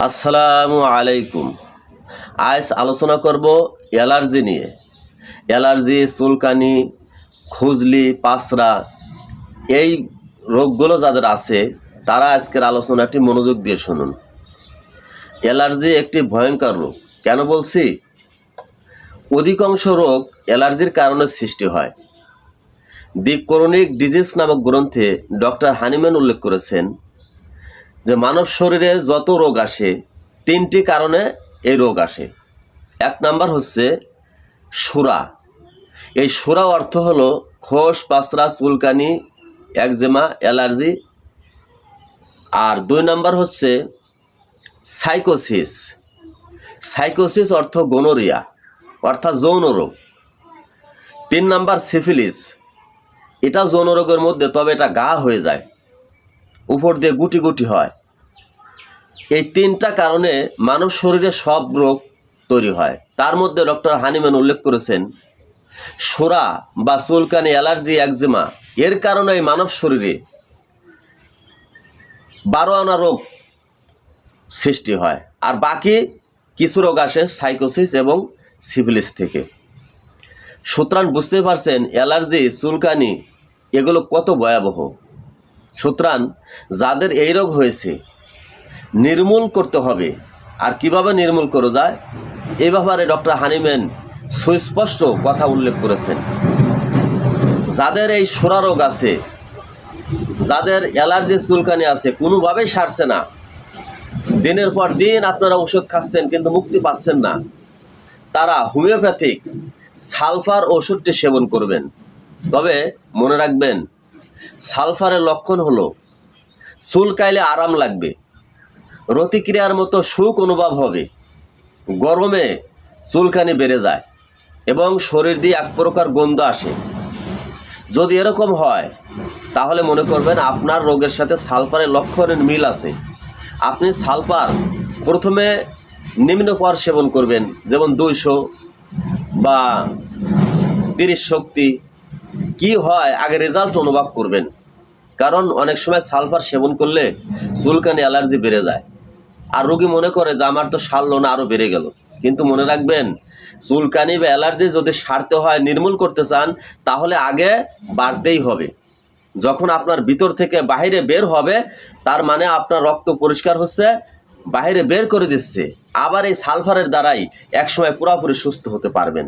আসসালামু আলাইকুম। আজ আলোচনা করব অ্যালার্জি নিয়ে। অ্যালার্জি, চুলকানি, খুজলি, পাছরা এই রোগগুলো যাদের আছে তারা আজকের আলোচনাটি মনোযোগ দিয়ে শুনুন। অ্যালার্জি একটি ভয়ঙ্কর রোগ। কেন বলছি? অধিকাংশ রোগ অ্যালার্জির কারণে সৃষ্টি হয়। দি ক্রনিক ডিজিজ নামক গ্রন্থে ডক্টর হানিম্যান উল্লেখ করেছেন যে মানব শরীরে যত রোগ আসে তিনটি কারণে এই রোগ আসে। এক নাম্বার হচ্ছে সুরা। এই সুরা অর্থ হলো খোস, পাছরা, চুলকানি, একজেমা, অ্যালার্জি। আর দুই নাম্বার হচ্ছে সাইকোসিস। সাইকোসিস অর্থ গোনোরিয়া, অর্থাৎ যৌন রোগ। তিন নাম্বার সিফিলিস। এটা যৌন রোগের মধ্যে, তবে এটা গা হয়ে যায়, উপর দিয়ে গুটি গুটি হয়। এই তিনটা কারণে মানব শরীরে সব রোগ তৈরি হয়। তার মধ্যে ডক্টর হানিম্যান উল্লেখ করেছেন সুরা বা চুলকানি, অ্যালার্জি, একজিমা এর কারণে মানব শরীরে 12 আনা রোগ সৃষ্টি হয়। আর বাকি কিছু রোগ আসে সাইকোসিস এবং সিফিলিস থেকে। সুতরাং বুঝতে পারছেন অ্যালার্জি, চুলকানি এগুলো কত ভয়াবহ। সুতরাং যাদের এই রোগ হয়েছে নির্মূল করতে হবে। আর কিভাবে নির্মূল করা যায় এই ব্যাপারে ডক্টর হানিম্যান সুস্পষ্ট কথা উল্লেখ করেছেন। যাদের এই সুরা রোগ আছে, যাদের অ্যালার্জি, চুলকানি আছে, কোনোভাবেই সারছে না, দিনের পর দিন আপনারা ওষুধ খাচ্ছেন কিন্তু মুক্তি পাচ্ছেন না, তারা হোমিওপ্যাথিক সালফার ওষুধটি সেবন করবেন। তবে মনে রাখবেন, সালফারের লক্ষণ হলো চুলকাইলে আরাম লাগবে, রতিক্রিয়ার মতো সুখ অনুভব হবে, গরমে চুলকানি বেড়ে যায় এবং শরীর দিয়ে এক প্রকার গন্ধ আসে। যদি এরকম হয় তাহলে মনে করবেন আপনার রোগের সাথে সালফারের লক্ষণের মিল আছে। আপনি সালফার প্রথমে নিম্ন পর সেবন করবেন, যেমন 200 বা 30 শক্তি। কি হয় আগে রেজাল্ট অনুভব করবেন, কারণ অনেক সময় সালফার সেবন করলে চুলকানি, অ্যালার্জি বেড়ে যায়। আর রোগী মনে করে যে আমার তো সারলো না, আরও বেড়ে গেল। কিন্তু মনে রাখবেন, চুলকানি বা অ্যালার্জি যদি সারতে হয়, নির্মূল করতে চান, তাহলে আগে বাড়তেই হবে। যখন আপনার ভিতর থেকে বাইরে বের হবে, তার মানে আপনার রক্ত পরিষ্কার হচ্ছে, বাইরে বের করে দিচ্ছে। আবার এই সালফারের দ্বারাই একসময় পুরোপুরি সুস্থ হতে পারবেন।